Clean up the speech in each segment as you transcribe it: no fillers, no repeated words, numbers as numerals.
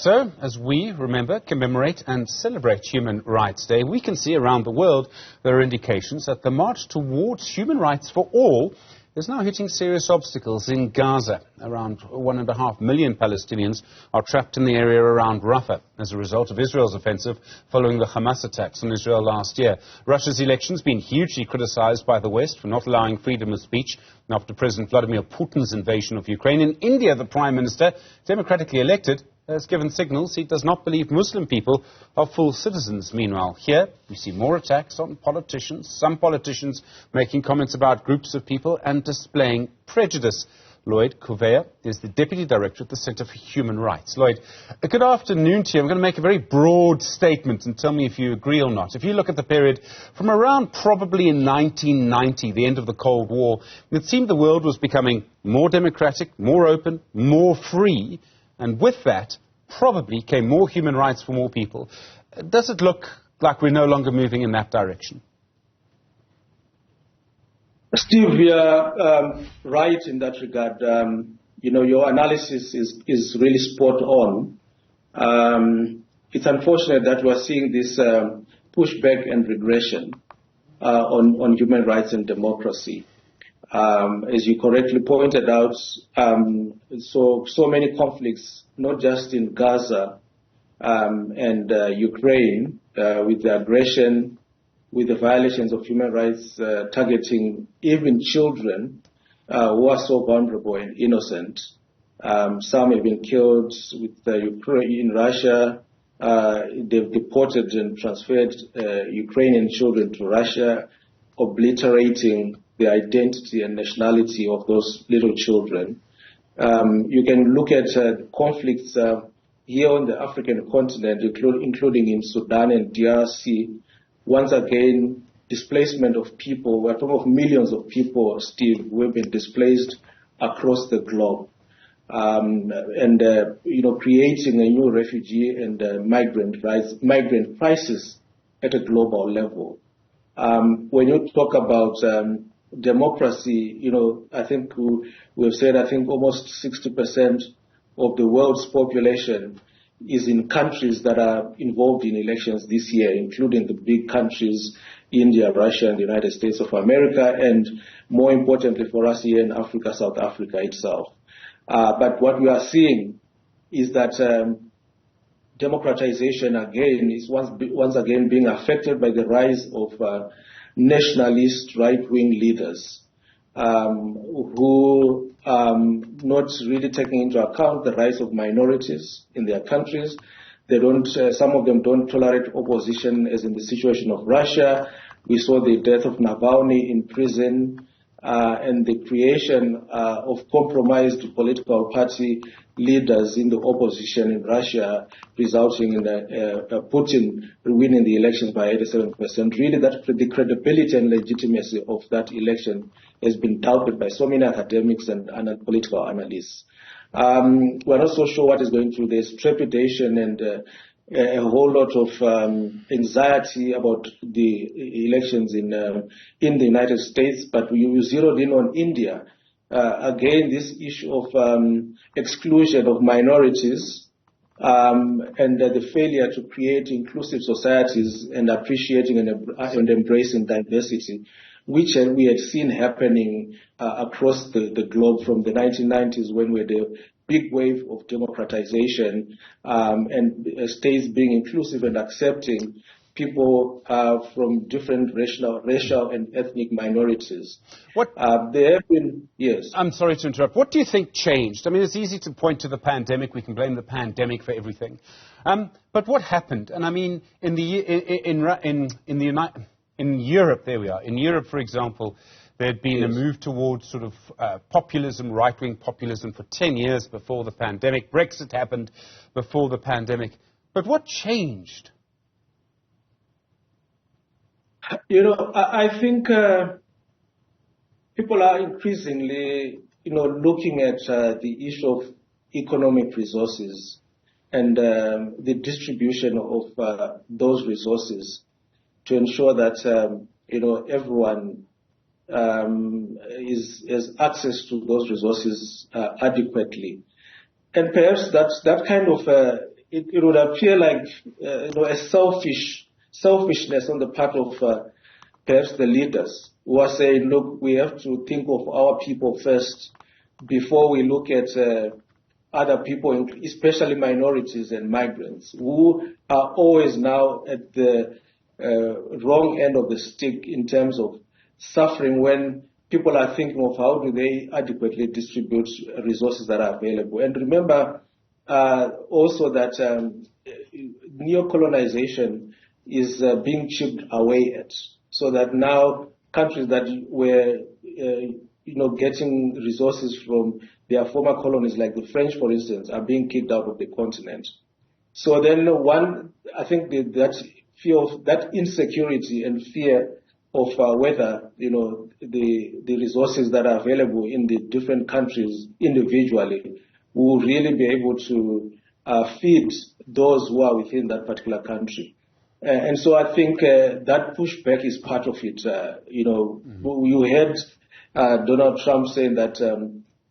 So, as we, remember, commemorate and celebrate Human Rights Day, we can see around the world there are indications that the march towards human rights for all is now hitting serious obstacles in Gaza. Around 1.5 million Palestinians are trapped in the area around Rafah as a result of Israel's offensive following the Hamas attacks on Israel last year. Russia's elections been hugely criticized by the West for not allowing freedom of speech after President Vladimir Putin's invasion of Ukraine. In India, the Prime Minister, democratically elected, has given signals he does not believe Muslim people are full citizens. Meanwhile, here we see more attacks on politicians, some politicians making comments about groups of people and displaying prejudice. Lloyd Kuveya is the Deputy Director at the Centre for Human Rights. Lloyd, good afternoon to you. I'm going to make a very broad statement and tell me if you agree or not. If you look at the period from around probably in 1990, the end of the Cold War, it seemed the world was becoming more democratic, more open, more free. And with that, probably came more human rights for more people. Does it look like we're no longer moving in that direction? Steve, you're right in that regard. Your analysis is really spot on. It's unfortunate that we're seeing this pushback and regression on human rights and democracy. As you correctly pointed out, so many conflicts, not just in Gaza and Ukraine, with the aggression, with the violations of human rights targeting even children who are so vulnerable and innocent. Some have been killed with Ukraine in Russia. They've deported and transferred Ukrainian children to Russia, obliterating the identity and nationality of those little children. You can look at conflicts here on the African continent, including in Sudan and DRC. Once again, displacement of people. We're talking of millions of people, Steve, who have been displaced across the globe. Creating a new refugee and migrant crisis at a global level. When you talk about democracy, I think we've said, almost 60% of the world's population is in countries that are involved in elections this year, including the big countries, India, Russia, and the United States of America, and more importantly for us here in Africa, South Africa itself. But what we are seeing is that democratization again is once again being affected by the rise of nationalist right-wing leaders who not really taking into account the rights of minorities in their countries. They don't. Some of them don't tolerate opposition, as in the situation of Russia. We saw the death of Navalny in prison, and the creation of compromised political party leaders in the opposition in Russia, resulting in Putin winning the elections by 87%. Really, the credibility and legitimacy of that election has been doubted by so many academics and political analysts. We're not so sure what is going through. There's trepidation and a whole lot of anxiety about the elections in the United States, but you zeroed in on India. Again, this issue of exclusion of minorities and the failure to create inclusive societies and appreciating and embracing diversity, which we had seen happening across the globe from the 1990s, when we had a big wave of democratization and states being inclusive and accepting people from different racial and ethnic minorities. There have been, yes. I'm sorry to interrupt. What do you think changed? I mean, it's easy to point to the pandemic. We can blame the pandemic for everything. But what happened? And I mean, in Europe, there we are. In Europe, for example, there had been a move towards sort of populism, right-wing populism, for 10 years before the pandemic. Brexit happened before the pandemic. But what changed? I think people are increasingly, looking at the issue of economic resources and the distribution of those resources to ensure that, everyone has access to those resources adequately. And perhaps that kind of it would appear like a selfishness on the part of perhaps the leaders who are saying, look, we have to think of our people first before we look at other people, especially minorities and migrants, who are always now at the wrong end of the stick in terms of suffering when people are thinking of how do they adequately distribute resources that are available. And remember also that neo-colonization is being chipped away at, so that now countries that were getting resources from their former colonies, like the French, for instance, are being kicked out of the continent. So then I think that fear of that insecurity and fear of whether the resources that are available in the different countries individually will really be able to feed those who are within that particular country. And so I think that pushback is part of it. You heard Donald Trump saying that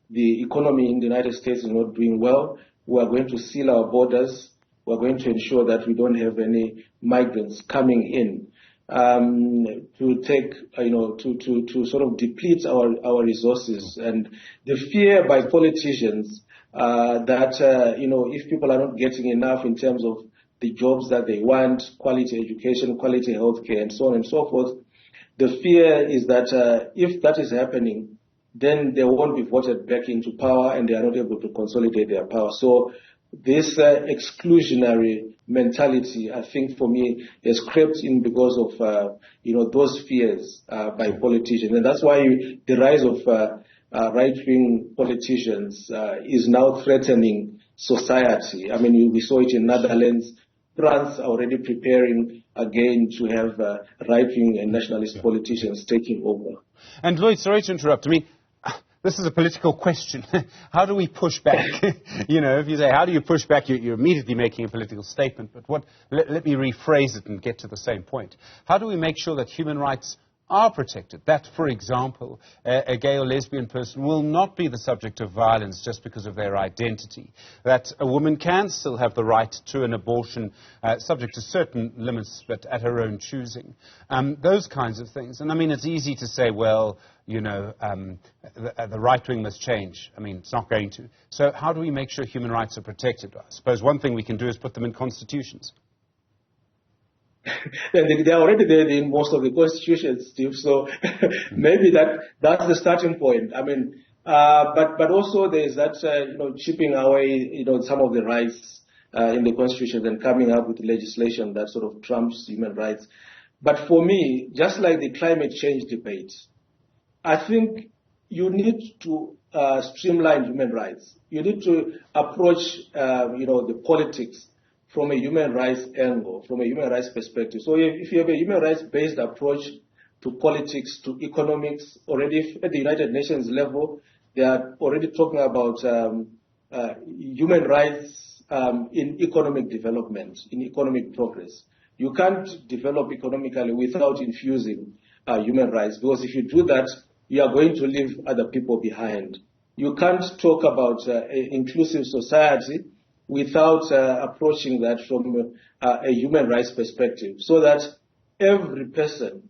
the economy in the United States is not doing well. We are going to seal our borders. We are going to ensure that we don't have any migrants coming in to take, to sort of deplete our resources. And the fear by politicians that, if people are not getting enough in terms of the jobs that they want, quality education, quality healthcare, and so on and so forth, the fear is that if that is happening, then they won't be voted back into power and they are not able to consolidate their power. So this exclusionary mentality, I think, for me, has crept in because of, those fears by politicians. And that's why the rise of right-wing politicians is now threatening society. I mean, we saw it in Netherlands. France are already preparing again to have right-wing and nationalist politicians taking over. And Lloyd, sorry to interrupt. I mean, this is a political question. How do we push back? If you say, how do you push back, you're immediately making a political statement. But let me rephrase it and get to the same point. How do we make sure that human rights are protected? That, for example, a gay or lesbian person will not be the subject of violence just because of their identity. That a woman can still have the right to an abortion, subject to certain limits, but at her own choosing. Those kinds of things. And I mean, it's easy to say, well, the right wing must change. I mean, it's not going to. So how do we make sure human rights are protected? I suppose one thing we can do is put them in constitutions. They are already there in most of the constitutions, Steve. So maybe that's the starting point. I mean, but also there is that chipping away some of the rights in the constitution and coming up with legislation that sort of trumps human rights. But for me, just like the climate change debate, I think you need to streamline human rights. You need to approach the politics from a human rights angle, from a human rights perspective. So if you have a human rights-based approach to politics, to economics, already at the United Nations level, they are already talking about human rights in economic development, in economic progress. You can't develop economically without infusing human rights, because if you do that, you are going to leave other people behind. You can't talk about an inclusive society without approaching that from a human rights perspective, so that every person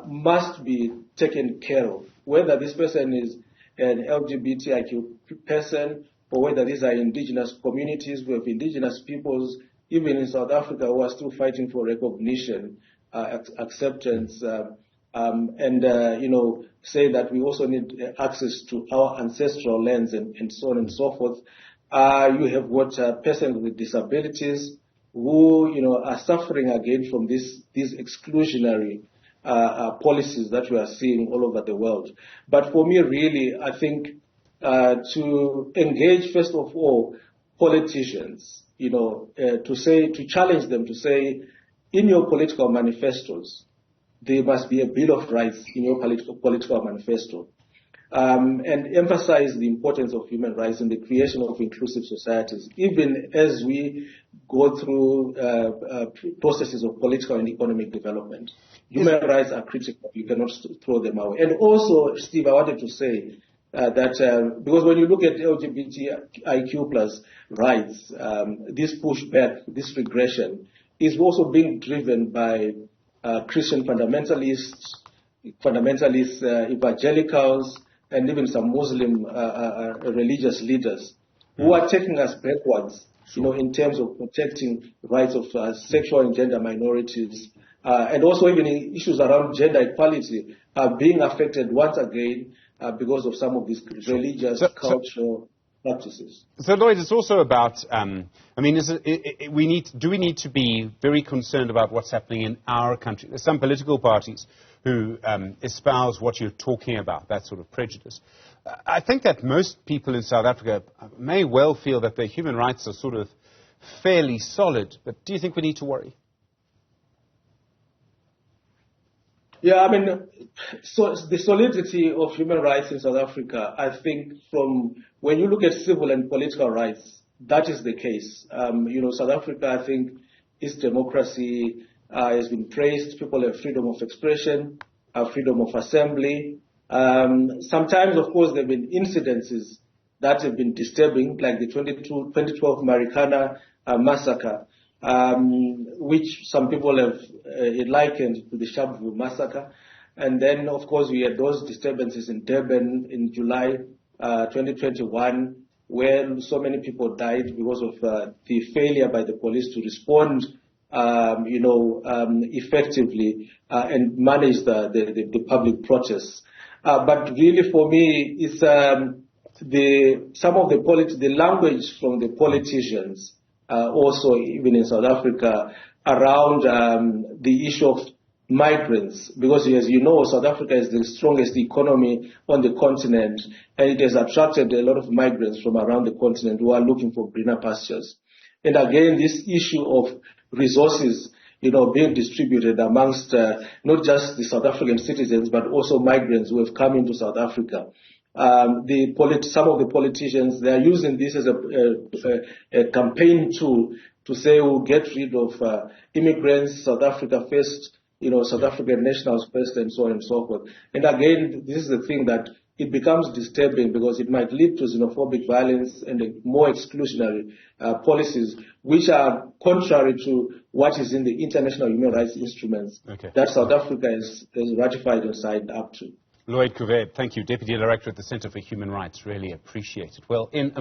must be taken care of, whether this person is an LGBTIQ person or whether these are indigenous communities. We have indigenous peoples, even in South Africa, who are still fighting for recognition, acceptance, say that we also need access to our ancestral lands and so on and so forth. You have persons with disabilities who, are suffering again from these exclusionary policies that we are seeing all over the world. But for me, really, I think to engage, first of all, politicians, to challenge them, to say, in your political manifestos, there must be a Bill of Rights in your political manifesto. And emphasize the importance of human rights and the creation of inclusive societies, even as we go through processes of political and economic development. Human rights are critical. You cannot throw them away. And also, Steve, I wanted to say Because when you look at LGBTIQ plus rights, this pushback, this regression, is also being driven by Christian fundamentalists, evangelicals, and even some Muslim religious leaders who are taking us backwards, in terms of protecting rights of sexual and gender minorities, and also even issues around gender equality are being affected once again because of some of these religious, cultural practices. So, Lloyd, it's also about, do we need to be very concerned about what's happening in our country? There's some political parties who espouse what you're talking about, that sort of prejudice. I think that most people in South Africa may well feel that their human rights are sort of fairly solid, but do you think we need to worry? Yeah, so the solidity of human rights in South Africa, I think from when you look at civil and political rights, that is the case. South Africa, I think, its democracy has been praised. People have freedom of expression, have freedom of assembly. Sometimes, of course, there have been incidences that have been disturbing, like the 2012 Marikana massacre, which some people have likened to the Sharpeville massacre. And then, of course, we had those disturbances in Durban in July 2021, where so many people died because of the failure by the police to respond, effectively and manage the public protests. But really, for me, it's the language from the politicians. Also, even in South Africa, around the issue of migrants, because as you know, South Africa is the strongest economy on the continent, and it has attracted a lot of migrants from around the continent who are looking for greener pastures. And again, this issue of resources, being distributed amongst not just the South African citizens, but also migrants who have come into South Africa. Some of the politicians, they are using this as a campaign tool to say we'll get rid of immigrants, South Africa first, South African nationals first, and so on and so forth. And again, this is the thing that it becomes disturbing because it might lead to xenophobic violence and more exclusionary policies, which are contrary to what is in the international human rights instruments that South Africa has ratified and signed up to. Lloyd Kuveya, thank you. Deputy Director at the Center for Human Rights. Really appreciate it. Well, in a